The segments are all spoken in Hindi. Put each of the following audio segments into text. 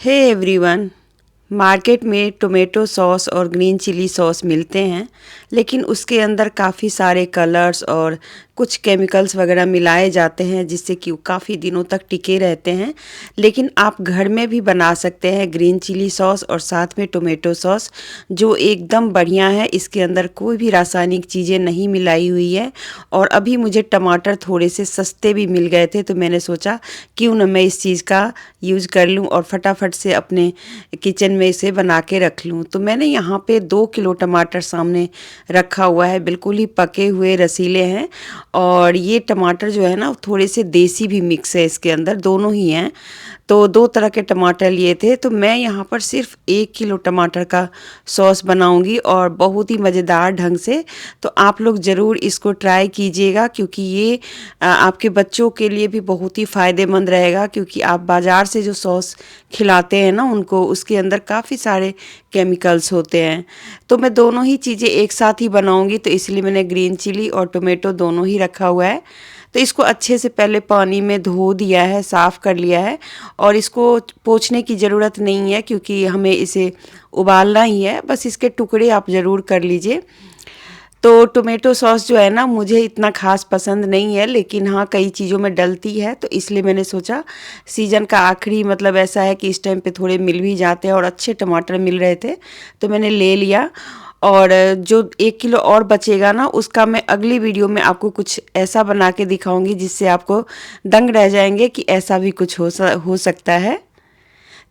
हे एवरीवन। मार्केट में टोमेटो सॉस और ग्रीन चिली सॉस मिलते हैं, लेकिन उसके अंदर काफ़ी सारे कलर्स और कुछ केमिकल्स वगैरह मिलाए जाते हैं जिससे कि वो काफ़ी दिनों तक टिके रहते हैं। लेकिन आप घर में भी बना सकते हैं ग्रीन चिली सॉस और साथ में टोमेटो सॉस, जो एकदम बढ़िया है। इसके अंदर कोई भी रासायनिक चीज़ें नहीं मिलाई हुई है। और अभी मुझे टमाटर थोड़े से सस्ते भी मिल गए थे, तो मैंने सोचा क्यों ना मैं इस चीज़ का यूज़ कर लूँ और फटाफट से अपने किचन में इसे बना के रख लूँ। तो मैंने यहाँ पे 2 किलो टमाटर सामने रखा हुआ है, बिल्कुल ही पके हुए रसीले हैं। और ये टमाटर जो है ना, थोड़े से देसी भी मिक्स है इसके अंदर, दोनों ही हैं। तो 2 तरह के टमाटर लिए थे, तो मैं यहाँ पर सिर्फ़ 1 किलो टमाटर का सॉस बनाऊँगी और बहुत ही मज़ेदार ढंग से। तो आप लोग ज़रूर इसको ट्राई कीजिएगा, क्योंकि ये आपके बच्चों के लिए भी बहुत ही फ़ायदेमंद रहेगा। क्योंकि आप बाज़ार से जो सॉस खिलाते हैं ना उनको, उसके अंदर काफ़ी सारे केमिकल्स होते हैं। तो मैं दोनों ही चीज़ें एक साथ ही बनाऊँगी, तो इसलिए मैंने ग्रीन चिली और टोमेटो दोनों ही रखा हुआ है। तो इसको अच्छे से पहले पानी में धो दिया है, साफ़ कर लिया है। और इसको पोंछने की ज़रूरत नहीं है, क्योंकि हमें इसे उबालना ही है। बस इसके टुकड़े आप ज़रूर कर लीजिए। तो टोमेटो सॉस जो है ना, मुझे इतना ख़ास पसंद नहीं है, लेकिन हाँ, कई चीज़ों में डलती है, तो इसलिए मैंने सोचा सीज़न का आखिरी मतलब ऐसा है कि इस टाइम पे थोड़े मिल भी जाते हैं और अच्छे टमाटर मिल रहे थे, तो मैंने ले लिया। और जो 1 किलो और बचेगा ना, उसका मैं अगली वीडियो में आपको कुछ ऐसा बना के दिखाऊँगी जिससे आपको दंग रह जाएँगे कि ऐसा भी कुछ हो सकता है।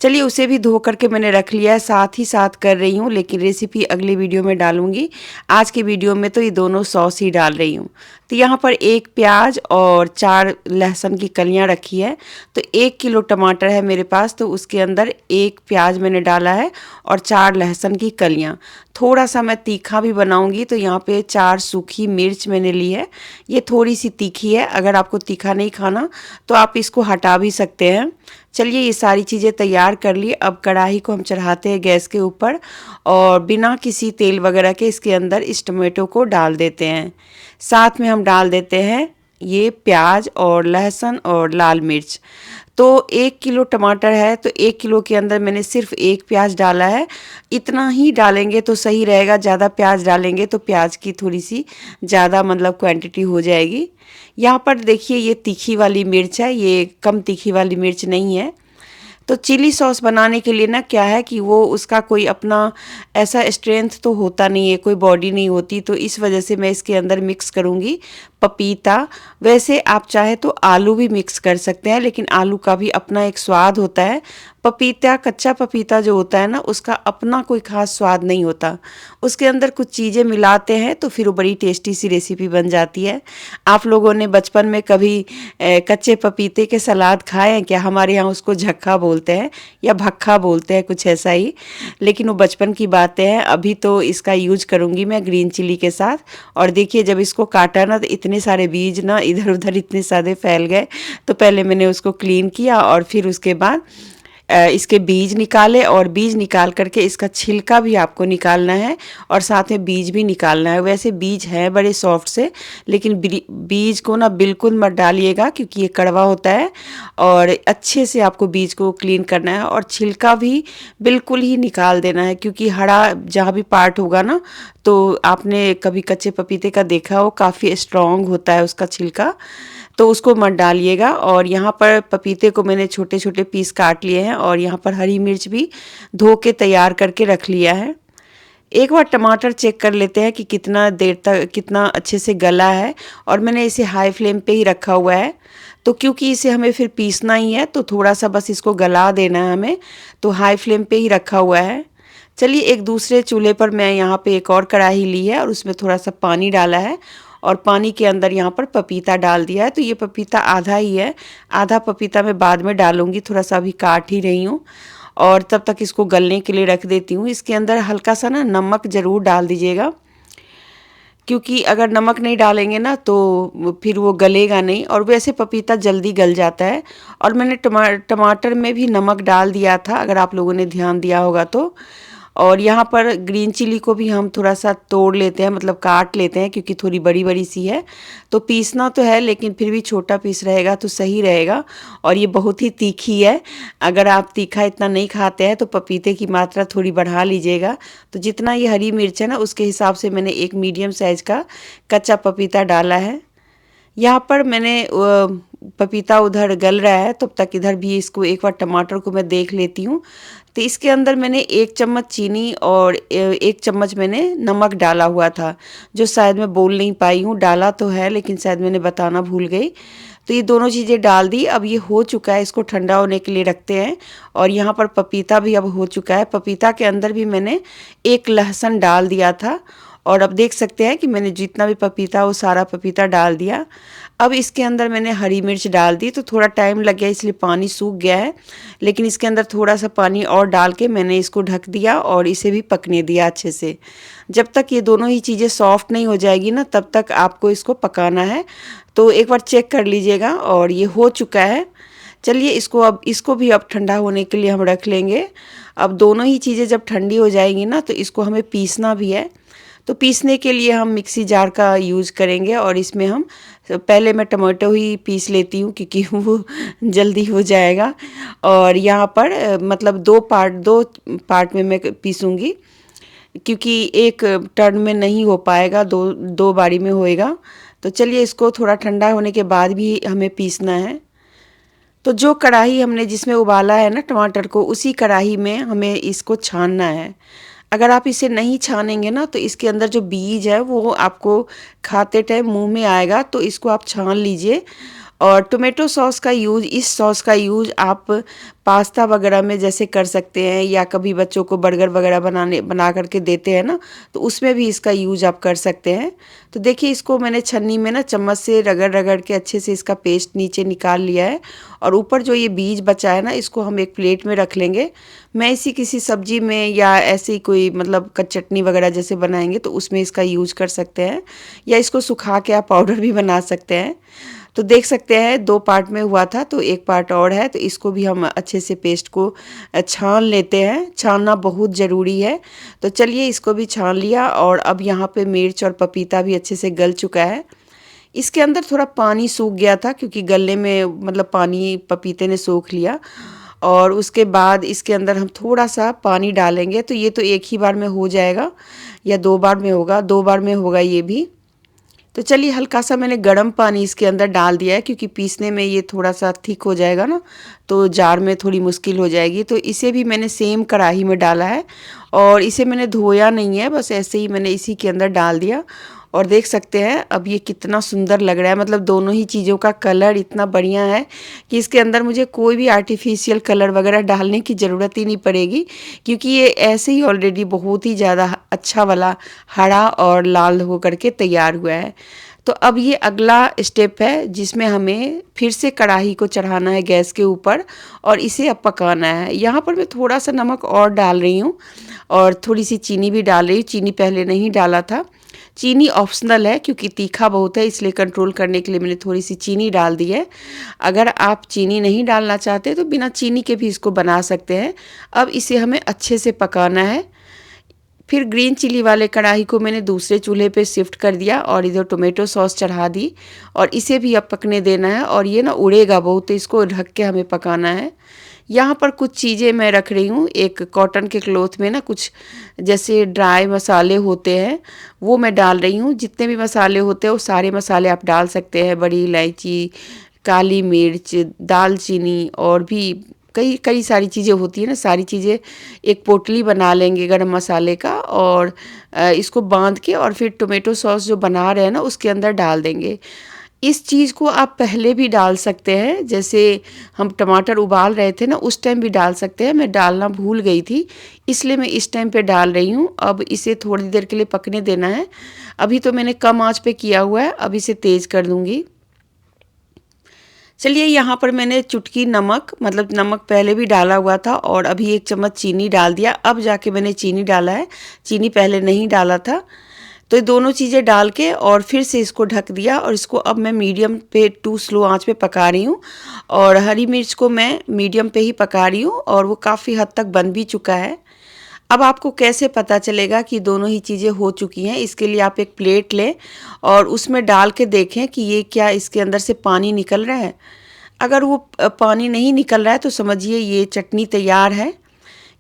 चलिए, उसे भी धो करके मैंने रख लिया है, साथ ही साथ कर रही हूँ, लेकिन रेसिपी अगली वीडियो में डालूँगी। आज की वीडियो में तो ये दोनों सॉस ही डाल रही हूँ। तो यहाँ पर 1 प्याज और 4 लहसुन की कलियाँ रखी है। तो 1 किलो टमाटर है मेरे पास, तो उसके अंदर 1 प्याज मैंने डाला है और 4 लहसुन की कलियाँ। थोड़ा-सा मैं तीखा भी बनाऊँगी, तो यहाँ पे 4 सूखी मिर्च मैंने ली है। ये थोड़ी-सी तीखी है, अगर आपको तीखा नहीं खाना तो आप इसको हटा भी सकते हैं। चलिए, ये सारी चीज़ें तैयार कर ली। अब कढ़ाई को हम चढ़ाते हैं गैस के ऊपर और बिना किसी तेल वगैरह के इसके अंदर इस टोमेटो को डाल देते हैं। साथ में हम डाल देते हैं ये प्याज और लहसुन और लाल मिर्च। तो 1 किलो टमाटर है, तो 1 किलो के अंदर मैंने सिर्फ 1 प्याज डाला है। इतना ही डालेंगे तो सही रहेगा, ज़्यादा प्याज डालेंगे तो प्याज की थोड़ी-सी ज़्यादा मतलब क्वांटिटी हो जाएगी। यहाँ पर देखिए, ये तीखी वाली मिर्च है, ये कम तीखी वाली मिर्च नहीं है। तो चिली सॉस बनाने के लिए ना क्या है कि वो उसका कोई अपना ऐसा स्ट्रेंथ तो होता नहीं है, कोई बॉडी नहीं होती, तो इस वजह से मैं इसके अंदर मिक्स करूँगी पपीता। वैसे आप चाहे तो आलू भी मिक्स कर सकते हैं, लेकिन आलू का भी अपना एक स्वाद होता है। पपीता, कच्चा पपीता जो होता है ना, उसका अपना कोई ख़ास स्वाद नहीं होता। उसके अंदर कुछ चीज़ें मिलाते हैं तो फिर वो बड़ी टेस्टी सी रेसिपी बन जाती है। आप लोगों ने बचपन में कभी कच्चे पपीते के सलाद खाए हैं क्या? हमारे यहाँ उसको झक्खा बोलते हैं या भक्खा बोलते हैं, कुछ ऐसा ही। लेकिन वो बचपन की बातें हैं। अभी तो इसका यूज़ करूँगी मैं ग्रीन चिली के साथ। और देखिए, जब इसको काटा ना, तो इतने सारे बीज ना इधर-उधर इतने सारे फैल गए। तो पहले मैंने उसको क्लीन किया और फिर उसके बाद इसके बीज निकाले, और बीज निकाल करके इसका छिलका भी आपको निकालना है और साथ में बीज भी निकालना है। वैसे बीज हैं बड़े सॉफ्ट से, लेकिन बीज को ना बिल्कुल मत डालिएगा, क्योंकि ये कड़वा होता है। और अच्छे से आपको बीज को क्लीन करना है और छिलका भी बिल्कुल ही निकाल देना है, क्योंकि हरा जहाँ भी पार्ट होगा ना, तो आपने कभी कच्चे पपीते का देखा हो, काफ़ी स्ट्रॉन्ग होता है उसका छिलका, तो उसको मत डालिएगा। और यहाँ पर पपीते को मैंने छोटे छोटे पीस काट लिए हैं और यहाँ पर हरी मिर्च भी धो के तैयार करके रख लिया है। एक बार टमाटर चेक कर लेते हैं कि कितना देर तक, कितना अच्छे से गला है। और मैंने इसे हाई फ्लेम पे ही रखा हुआ है, तो क्योंकि इसे हमें फिर पीसना ही है, तो थोड़ा सा बस इसको गला देना है हमें, तो हाई फ्लेम पे ही रखा हुआ है। चलिए, एक दूसरे चूल्हे पर मैं यहाँ पे एक और कढ़ाई ली है और उसमें थोड़ा सा पानी डाला है और पानी के अंदर यहाँ पर पपीता डाल दिया है। तो ये पपीता आधा ही है, आधा पपीता मैं बाद में डालूंगी, थोड़ा सा अभी काट ही रही हूँ। और तब तक इसको गलने के लिए रख देती हूँ। इसके अंदर हल्का सा ना नमक ज़रूर डाल दीजिएगा, क्योंकि अगर नमक नहीं डालेंगे ना तो फिर वो गलेगा नहीं, और वैसे पपीता जल्दी गल जाता है। और मैंने टमाटर में भी नमक डाल दिया था, अगर आप लोगों ने ध्यान दिया होगा तो। और यहाँ पर ग्रीन चिली को भी हम थोड़ा सा तोड़ लेते हैं, मतलब काट लेते हैं, क्योंकि थोड़ी बड़ी बड़ी सी है। तो पीसना तो है लेकिन फिर भी छोटा पीस रहेगा तो सही रहेगा। और ये बहुत ही तीखी है, अगर आप तीखा इतना नहीं खाते हैं तो पपीते की मात्रा थोड़ी बढ़ा लीजिएगा। तो जितना ये हरी मिर्च है ना, उसके हिसाब से मैंने एक मीडियम साइज़ का कच्चा पपीता डाला है। यहाँ पर मैंने पपीता उधर गल रहा है, तब तक इधर भी इसको एक बार टमाटर को मैं देख लेती हूँ। तो इसके अंदर मैंने 1 चम्मच चीनी और 1 चम्मच मैंने नमक डाला हुआ था, जो शायद मैं बोल नहीं पाई हूँ। डाला तो है लेकिन शायद मैंने बताना भूल गई। तो ये दोनों चीज़ें डाल दी। अब ये हो चुका है, इसको ठंडा होने के लिए रखते हैं। और यहाँ पर पपीता भी अब हो चुका है। पपीता के अंदर भी मैंने 1 लहसुन डाल दिया था। और अब देख सकते हैं कि मैंने जितना भी पपीता वो सारा पपीता डाल दिया। अब इसके अंदर मैंने हरी मिर्च डाल दी। तो थोड़ा टाइम लग गया इसलिए पानी सूख गया है, लेकिन इसके अंदर थोड़ा सा पानी और डाल के मैंने इसको ढक दिया और इसे भी पकने दिया अच्छे से। जब तक ये दोनों ही चीज़ें सॉफ्ट नहीं हो जाएगी ना, तब तक आपको इसको पकाना है। तो एक बार चेक कर लीजिएगा। और ये हो चुका है। चलिए इसको भी अब ठंडा होने के लिए हम रख लेंगे। अब दोनों ही चीज़ें जब ठंडी हो जाएंगी ना, तो इसको हमें पीसना भी है। तो पीसने के लिए हम मिक्सी जार का यूज़ करेंगे। और इसमें हम पहले मैं टमाटो ही पीस लेती हूँ, क्योंकि वो जल्दी हो जाएगा। और यहाँ पर मतलब दो पार्ट में मैं पीसूँगी, क्योंकि एक टर्न में नहीं हो पाएगा, दो दो बारी में होएगा। तो चलिए इसको थोड़ा ठंडा होने के बाद भी हमें पीसना है। तो जो कढ़ाई हमने जिसमें उबाला है ना टमाटर को, उसी कढ़ाई में हमें इसको छानना है। अगर आप इसे नहीं छानेंगे ना, तो इसके अंदर जो बीज है वो आपको खाते टाइम मुंह में आएगा। तो इसको आप छान लीजिए। और टोमेटो सॉस का यूज़, इस सॉस का यूज़ आप पास्ता वगैरह में जैसे कर सकते हैं, या कभी बच्चों को बर्गर वगैरह बना करके देते हैं ना, तो उसमें भी इसका यूज़ आप कर सकते हैं। तो देखिए इसको मैंने छन्नी में ना चम्मच से रगड़ रगड़ के अच्छे से इसका पेस्ट नीचे निकाल लिया है। और ऊपर जो ये बीज बचा है ना, इसको हम एक प्लेट में रख लेंगे। मैं इसी किसी सब्जी में या ऐसे ही कोई मतलब चटनी वगैरह जैसे बनाएंगे तो उसमें इसका यूज़ कर सकते हैं, या इसको सुखा के आप पाउडर भी बना सकते हैं। तो देख सकते हैं 2 पार्ट में हुआ था, तो एक पार्ट और है। तो इसको भी हम अच्छे से पेस्ट को छान लेते हैं। छानना बहुत ज़रूरी है। तो चलिए इसको भी छान लिया। और अब यहाँ पे मिर्च और पपीता भी अच्छे से गल चुका है। इसके अंदर थोड़ा पानी सूख गया था, क्योंकि गलने में मतलब पानी पपीते ने सोख लिया। और उसके बाद इसके अंदर हम थोड़ा सा पानी डालेंगे। तो ये तो एक ही बार में हो जाएगा या 2 बार में होगा, 2 बार में होगा ये भी। तो चलिए हल्का सा मैंने गर्म पानी इसके अंदर डाल दिया है, क्योंकि पीसने में ये थोड़ा सा थिक हो जाएगा ना, तो जार में थोड़ी मुश्किल हो जाएगी। तो इसे भी मैंने सेम कढ़ाई में डाला है। और इसे मैंने धोया नहीं है, बस ऐसे ही मैंने इसी के अंदर डाल दिया। और देख सकते हैं अब ये कितना सुंदर लग रहा है। मतलब दोनों ही चीज़ों का कलर इतना बढ़िया है कि इसके अंदर मुझे कोई भी आर्टिफिशियल कलर वगैरह डालने की ज़रूरत ही नहीं पड़ेगी, क्योंकि ये ऐसे ही ऑलरेडी बहुत ही ज़्यादा अच्छा वाला हरा और लाल हो करके तैयार हुआ है। तो अब ये अगला स्टेप है, जिसमें हमें फिर से कढ़ाई को चढ़ाना है गैस के ऊपर और इसे अब पकाना है। यहाँ पर मैं थोड़ा सा नमक और डाल रही हूँ, और थोड़ी सी चीनी भी डाल रही हूँ। चीनी पहले नहीं डाला था। चीनी ऑप्शनल है, क्योंकि तीखा बहुत है, इसलिए कंट्रोल करने के लिए मैंने थोड़ी सी चीनी डाल दी है। अगर आप चीनी नहीं डालना चाहते तो बिना चीनी के भी इसको बना सकते हैं। अब इसे हमें अच्छे से पकाना है। फिर ग्रीन चिली वाले कढ़ाई को मैंने दूसरे चूल्हे पे शिफ्ट कर दिया और इधर टोमेटो सॉस चढ़ा दी। और इसे भी अब पकने देना है। और ये ना उड़ेगा बहुत, तो इसको ढक के हमें पकाना है। यहाँ पर कुछ चीज़ें मैं रख रही हूँ। एक कॉटन के क्लॉथ में ना कुछ जैसे ड्राई मसाले होते हैं, वो मैं डाल रही हूँ। जितने भी मसाले होते हैं वो सारे मसाले आप डाल सकते हैं। बड़ी इलायची, काली मिर्च, दालचीनी, और भी कई कई सारी चीज़ें होती है ना, सारी चीज़ें एक पोटली बना लेंगे गरम मसाले का। और इसको बांध के और फिर टोमेटो सॉस जो बना रहे हैं ना उसके अंदर डाल देंगे। इस चीज़ को आप पहले भी डाल सकते हैं, जैसे हम टमाटर उबाल रहे थे ना उस टाइम भी डाल सकते हैं। मैं डालना भूल गई थी, इसलिए मैं इस टाइम पे डाल रही हूँ। अब इसे थोड़ी देर के लिए पकने देना है। अभी तो मैंने कम आंच पे किया हुआ है, अब इसे तेज़ कर दूँगी। चलिए यहाँ पर मैंने चुटकी नमक, मतलब नमक पहले भी डाला हुआ था, और अभी 1 चम्मच चीनी डाल दिया। अब जाके मैंने चीनी डाला है, चीनी पहले नहीं डाला था। तो ये दोनों चीज़ें डाल के और फिर से इसको ढक दिया। और इसको अब मैं मीडियम पे टू स्लो आंच पे पका रही हूँ। और हरी मिर्च को मैं मीडियम पे ही पका रही हूँ, और वो काफ़ी हद तक बन भी चुका है। अब आपको कैसे पता चलेगा कि दोनों ही चीज़ें हो चुकी हैं? इसके लिए आप एक प्लेट लें और उसमें डाल के देखें कि ये क्या इसके अंदर से पानी निकल रहा है। अगर वो पानी नहीं निकल रहा है तो समझिए ये चटनी तैयार है।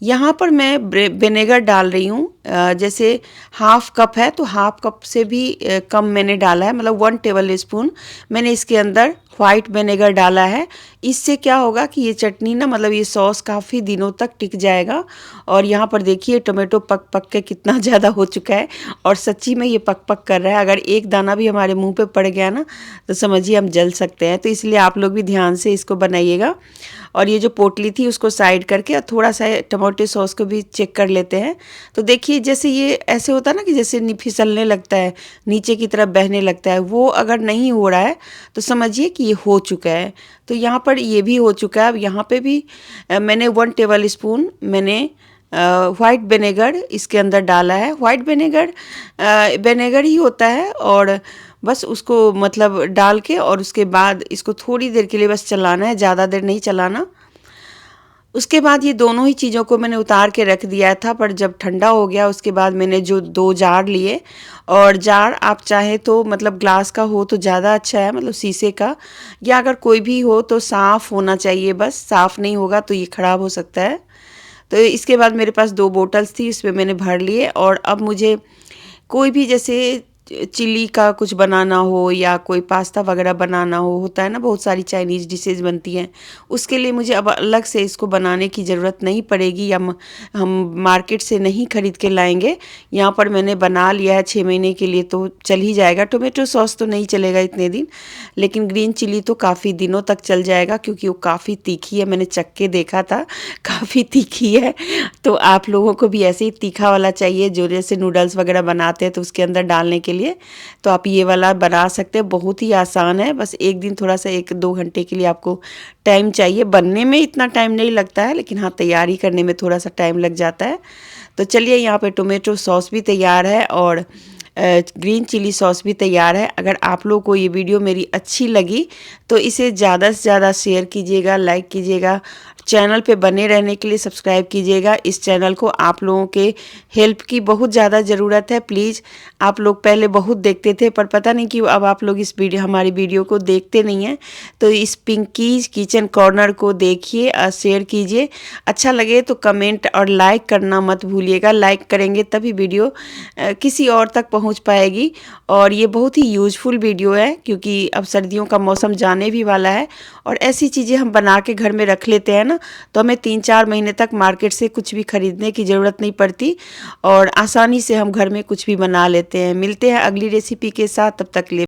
यहाँ पर मैं विनेगर डाल रही हूँ, जैसे हाफ़ कप है तो हाफ़ कप से भी कम मैंने डाला है, मतलब 1 टेबल स्पून मैंने इसके अंदर वाइट विनेगर डाला है। इससे क्या होगा कि ये चटनी ना, मतलब ये सॉस काफ़ी दिनों तक टिक जाएगा। और यहाँ पर देखिए टोमेटो पक पक के कितना ज़्यादा हो चुका है और सच्ची में ये पक पक कर रहा है। अगर एक दाना भी हमारे मुंह पे पड़ गया ना तो समझिए हम जल सकते हैं। तो इसलिए आप लोग भी ध्यान से इसको बनाइएगा। और ये जो पोटली थी उसको साइड करके और थोड़ा सा टमाटो सॉस को भी चेक कर लेते हैं। तो देखिए जैसे ये ऐसे होता है ना कि जैसे फिसलने लगता है, नीचे की तरफ बहने लगता है, वो अगर नहीं हो रहा है तो समझिए कि ये हो चुका है। तो यहाँ पर ये भी हो चुका है। अब यहाँ पे भी मैंने 1 टेबल स्पून मैंने वाइट विनेगर इसके अंदर डाला है। वाइट विनेगर विनेगर ही होता है और बस उसको मतलब डाल के और उसके बाद इसको थोड़ी देर के लिए बस चलाना है, ज़्यादा देर नहीं चलाना। उसके बाद ये दोनों ही चीज़ों को मैंने उतार के रख दिया था, पर जब ठंडा हो गया उसके बाद मैंने जो 2 जार लिए, और जार आप चाहे तो मतलब ग्लास का हो तो ज़्यादा अच्छा है, मतलब शीशे का, या अगर कोई भी हो तो साफ़ होना चाहिए, बस साफ़ नहीं होगा तो ये ख़राब हो सकता है। तो इसके बाद मेरे पास 2 बोतल्स थी, इसमें मैंने भर लिए। और अब मुझे कोई भी जैसे चिली का कुछ बनाना हो या कोई पास्ता वगैरह बनाना हो, होता है ना बहुत सारी चाइनीज़ डिशेज़ बनती हैं, उसके लिए मुझे अब अलग से इसको बनाने की ज़रूरत नहीं पड़ेगी, या हम मार्केट से नहीं ख़रीद के लाएंगे। यहाँ पर मैंने बना लिया है 6 महीने के लिए, तो चल ही जाएगा। टोमेटो सॉस तो नहीं चलेगा इतने दिन, लेकिन ग्रीन चिली तो काफ़ी दिनों तक चल जाएगा, क्योंकि वो काफ़ी तीखी है। मैंने चख के देखा था, काफ़ी तीखी है। तो आप लोगों को भी ऐसे ही तीखा वाला चाहिए, जो जैसे नूडल्स वगैरह बनाते हैं तो उसके अंदर डालने के लिए, तो आप ये वाला बना सकते हैं। बहुत ही आसान है, बस एक दिन थोड़ा सा 1-2 घंटे के लिए आपको टाइम चाहिए। बनने में इतना टाइम नहीं लगता है, लेकिन हाँ तैयारी करने में थोड़ा सा टाइम लग जाता है। तो चलिए, यहाँ पे टोमेटो सॉस भी तैयार है और ग्रीन चिली सॉस भी तैयार है। अगर आप लोगों को ये वीडियो मेरी अच्छी लगी तो इसे ज़्यादा से ज़्यादा शेयर कीजिएगा, लाइक कीजिएगा, चैनल पे बने रहने के लिए सब्सक्राइब कीजिएगा। इस चैनल को आप लोगों के हेल्प की बहुत ज़्यादा ज़रूरत है। प्लीज़, आप लोग पहले बहुत देखते थे, पर पता नहीं क्यों अब आप लोग इस वीडियो हमारी वीडियो को देखते नहीं हैं। तो इस पिंकीज़ किचन कॉर्नर को देखिए और शेयर कीजिए। अच्छा लगे तो कमेंट और लाइक करना मत भूलिएगा। लाइक करेंगे तभी वीडियो किसी और तक पहुंच पाएगी। और ये बहुत ही यूज़फुल वीडियो है, क्योंकि अब सर्दियों का मौसम जाने भी वाला है और ऐसी चीज़ें हम बना के घर में रख लेते हैं ना, तो हमें 3-4 महीने तक मार्केट से कुछ भी खरीदने की ज़रूरत नहीं पड़ती और आसानी से हम घर में कुछ भी बना लेते हैं। मिलते हैं अगली रेसिपी के साथ, तब तक के लिए